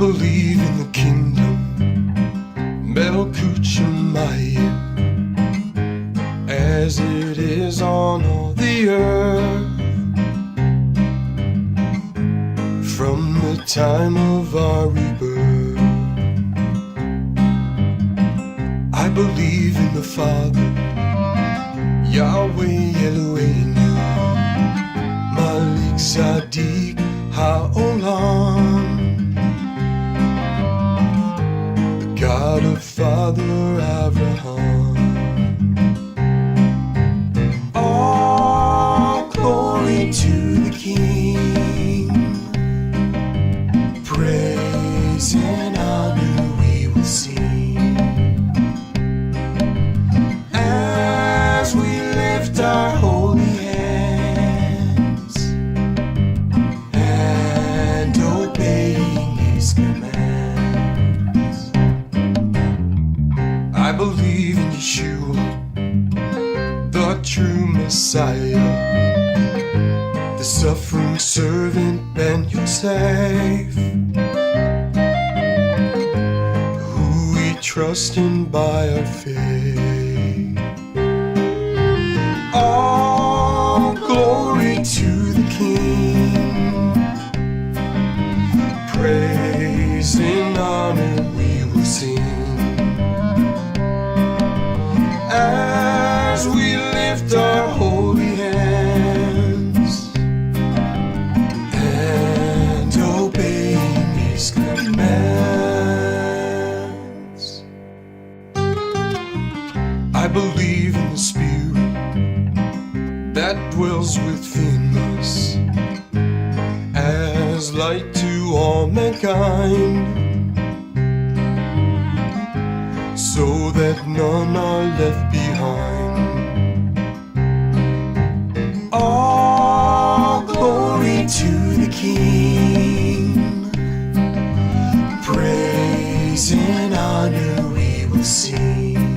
I believe in the kingdom, Melkuchamayim, as it is on all the earth. From the time of our rebirth, I believe in the Father, Yahweh Eloheinu, Malik Zadik HaOlam, the God of Father Abraham. All glory to the King, praise and honor we will sing, as we lift our holy hands and obeying His commands. I believe in Yeshua, the true Messiah, the suffering servant and your slave, who we trust in by our faith. All glory to the King, praise and honor we will sing, as we lift our holy hands and obeying His commands. I believe in the Spirit that dwells within us, as light to all mankind, so that none are left behind. All glory to the King, praise and honor we will sing,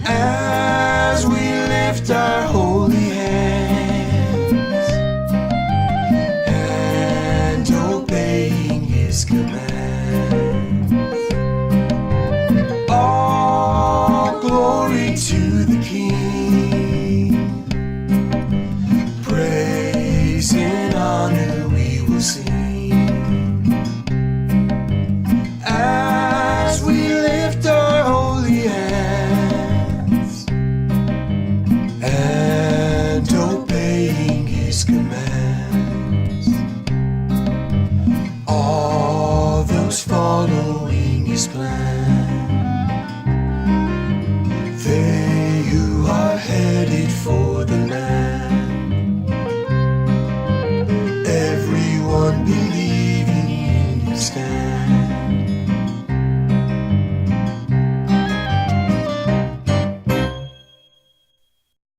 as we lift our holy hands and obeying His commands. All glory to the King, praise and honor we will sing, as we lift our holy hands and obeying His commands.